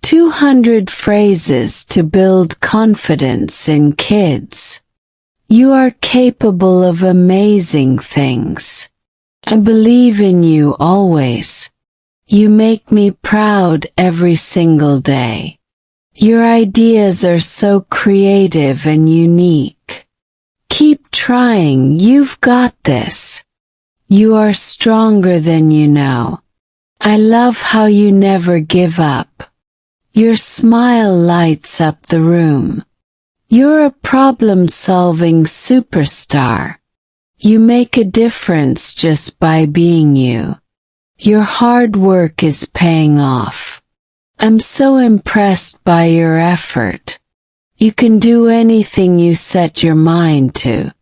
200 phrases to build confidence in kids. You are capable of amazing things. I believe in you always. You make me proud every single day. Your ideas are so creative and unique. Keep trying, you've got this. You are stronger than you know. I love how you never give up. Your smile lights up the room. You're a problem-solving superstar. You make a difference just by being you. Your hard work is paying off. I'm so impressed by your effort. You can do anything you set your mind to.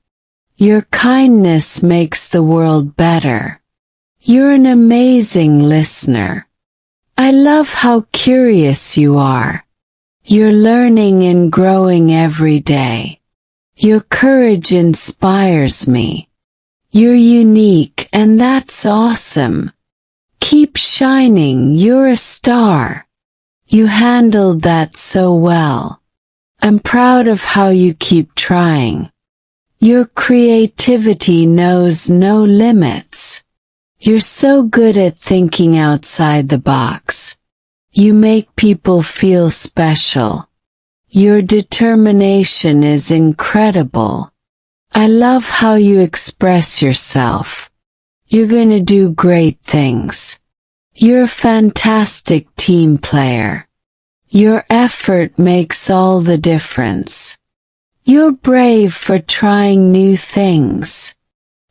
Your kindness makes the world better. You're an amazing listener. I love how curious you are. You're learning and growing every day. Your courage inspires me. You're unique and that's awesome. Keep shining, you're a star. You handled that so well. I'm proud of how you keep trying. Your creativity knows no limits. You're so good at thinking outside the box. You make people feel special. Your determination is incredible. I love how you express yourself. You're going to do great things. You're a fantastic team player. Your effort makes all the difference. You're brave for trying new things.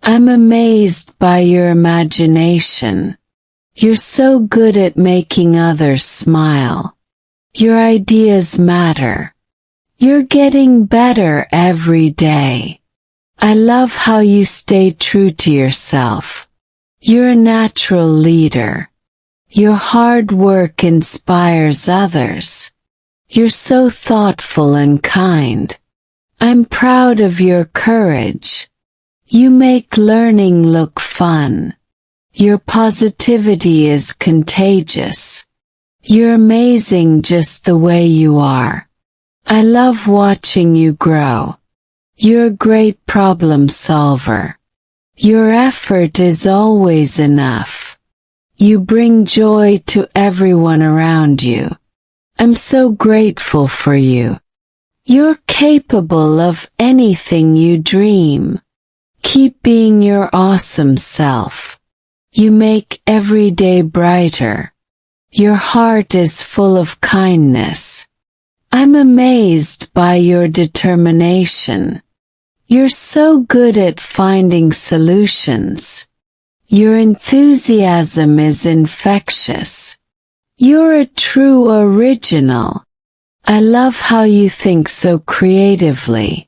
I'm amazed by your imagination. You're so good at making others smile. Your ideas matter. You're getting better every day. I love how you stay true to yourself. You're a natural leader. Your hard work inspires others. You're so thoughtful and kind. I'm proud of your courage. You make learning look fun. Your positivity is contagious. You're amazing just the way you are. I love watching you grow. You're a great problem solver. Your effort is always enough. You bring joy to everyone around you. I'm so grateful for you. You're capable of anything you dream. Keep being your awesome self. You make every day brighter. Your heart is full of kindness. I'm amazed by your determination. You're so good at finding solutions. Your enthusiasm is infectious. You're a true original. I love how you think so creatively.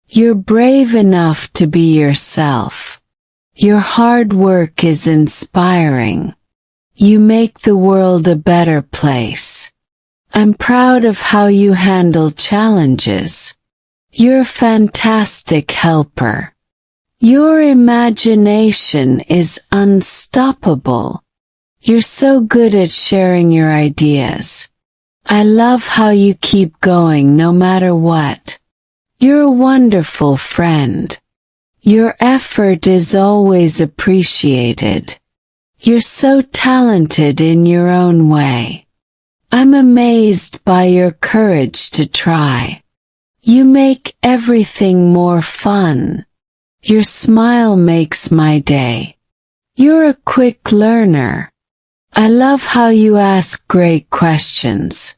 You're brave enough to be yourself. Your hard work is inspiring. You make the world a better place. I'm proud of how you handle challenges. You're a fantastic helper. Your imagination is unstoppable. You're so good at sharing your ideas. I love how you keep going no matter what. You're a wonderful friend. Your effort is always appreciated. You're so talented in your own way. I'm amazed by your courage to try. You make everything more fun. Your smile makes my day. You're a quick learner. I love how you ask great questions.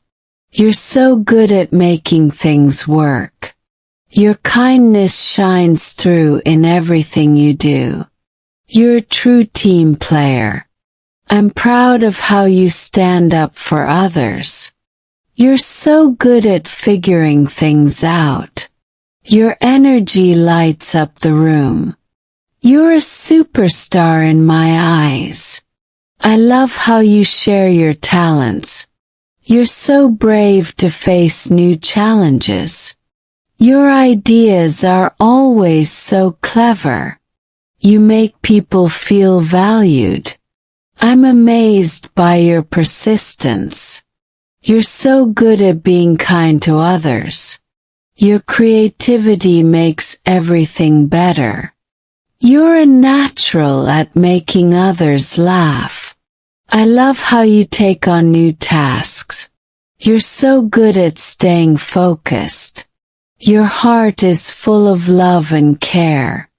You're so good at making things work. Your kindness shines through in everything you do. You're a true team player. I'm proud of how you stand up for others. You're so good at figuring things out. Your energy lights up the room. You're a superstar in my eyes. I love how you share your talents. You're so brave to face new challenges. Your ideas are always so clever. You make people feel valued. I'm amazed by your persistence. You're so good at being kind to others. Your creativity makes everything better. You're a natural at making others laugh. I love how you take on new tasks. You're so good at staying focused. Your heart is full of love and care.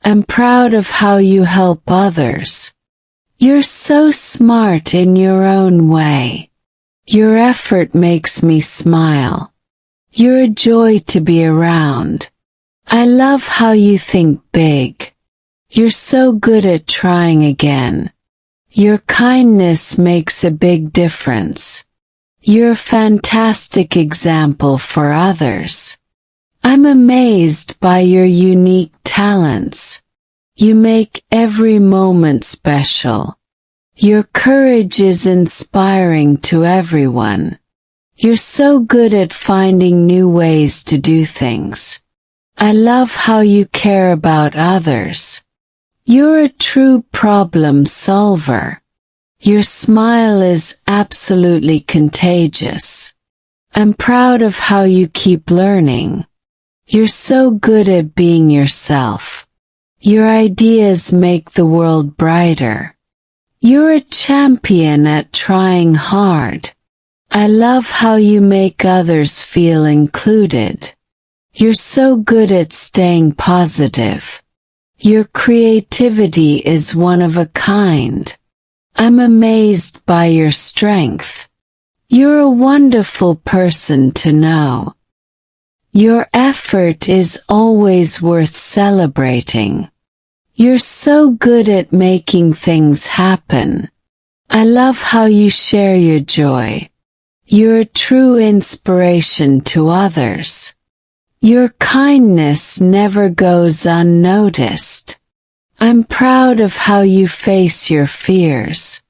I'm proud of how you help others. You're so smart in your own way. Your effort makes me smile. You're a joy to be around. I love how you think big. You're so good at trying again. Your kindness makes a big difference. You're a fantastic example for others. I'm amazed by your unique talents. You make every moment special. Your courage is inspiring to everyone. You're so good at finding new ways to do things. I love how you care about others. You're a true problem solver. Your smile is absolutely contagious. I'm proud of how you keep learning. You're so good at being yourself. Your ideas make the world brighter. You're a champion at trying hard. I love how you make others feel included. You're so good at staying positive. Your creativity is one of a kind. I'm amazed by your strength. You're a wonderful person to know. Your effort is always worth celebrating. You're so good at making things happen. I love how you share your joy. You're a true inspiration to others. Your kindness never goes unnoticed. I'm proud of how you face your fears.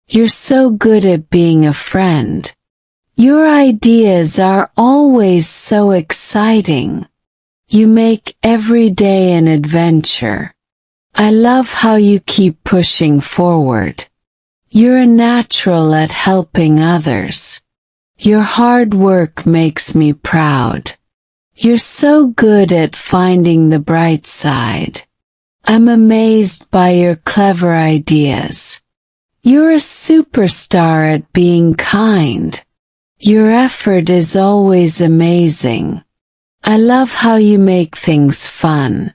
You're so good at being a friend. Your ideas are always so exciting. You make every day an adventure. I love how you keep pushing forward. You're a natural at helping others. Your hard work makes me proud. You're so good at finding the bright side. I'm amazed by your clever ideas. You're a superstar at being kind. Your effort is always amazing. I love how you make things fun.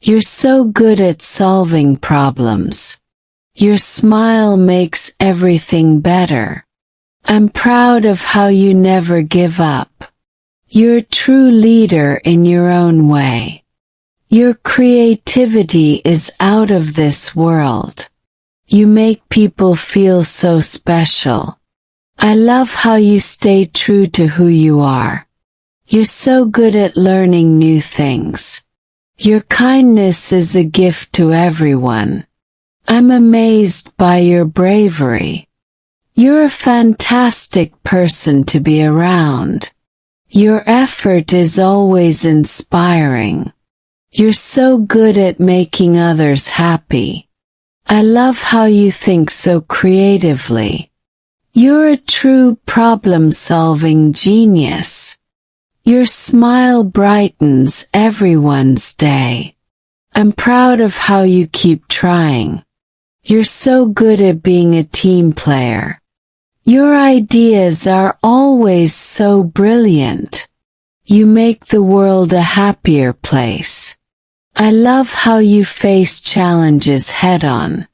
You're so good at solving problems. Your smile makes everything better. I'm proud of how you never give up. You're a true leader in your own way. Your creativity is out of this world. You make people feel so special. I love how you stay true to who you are. You're so good at learning new things. Your kindness is a gift to everyone. I'm amazed by your bravery. You're a fantastic person to be around. Your effort is always inspiring. You're so good at making others happy. I love how you think so creatively. You're a true problem-solving genius. Your smile brightens everyone's day. I'm proud of how you keep trying. You're so good at being a team player. Your ideas are always so brilliant. You make the world a happier place. I love how you face challenges head-on.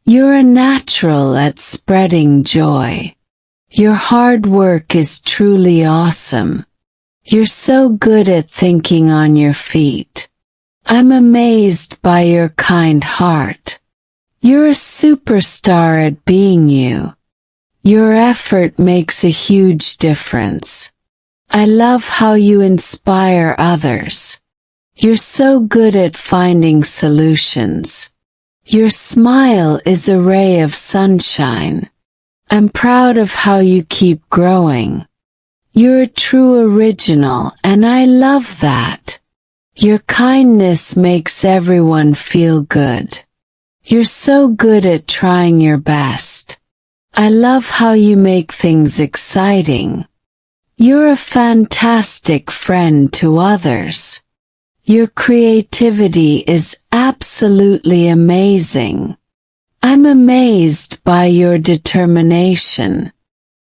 You're a natural at spreading joy. Your hard work is truly awesome. You're so good at thinking on your feet. I'm amazed by your kind heart. You're a superstar at being you. Your effort makes a huge difference. I love how you inspire others. You're so good at finding solutions. Your smile is a ray of sunshine. I'm proud of how you keep growing. You're a true original, and I love that. Your kindness makes everyone feel good. You're so good at trying your best. I love how you make things exciting. You're a fantastic friend to others. Your creativity is absolutely amazing. I'm amazed by your determination.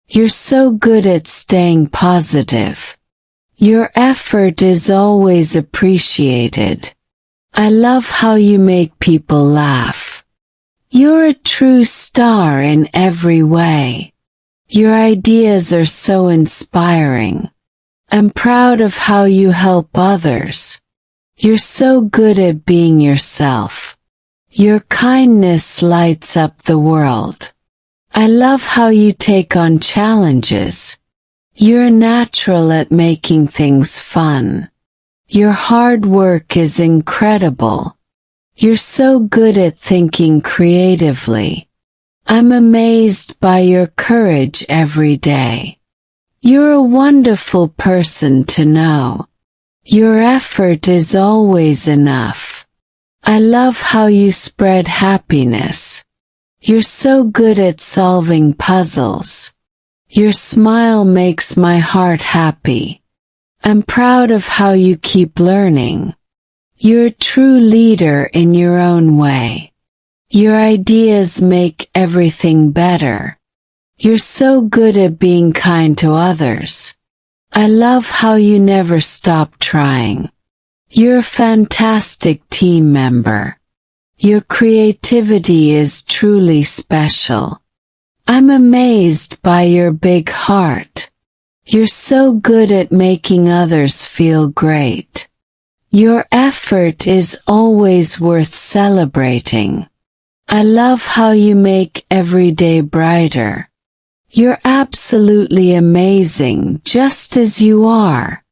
You're so good at staying positive. Your effort is always appreciated. I love how you make people laugh. You're a true star in every way. Your ideas are so inspiring. I'm proud of how you help others. You're so good at being yourself. Your kindness lights up the world. I love how you take on challenges. You're natural at making things fun. Your hard work is incredible. You're so good at thinking creatively. I'm amazed by your courage every day. You're a wonderful person to know. Your effort is always enough. I love how you spread happiness. You're so good at solving puzzles. Your smile makes my heart happy. I'm proud of how you keep learning. You're a true leader in your own way. Your ideas make everything better. You're so good at being kind to others. I love how you never stop trying. You're a fantastic team member. Your creativity is truly special. I'm amazed by your big heart. You're so good at making others feel great. Your effort is always worth celebrating. I love how you make every day brighter. You're absolutely amazing just as you are.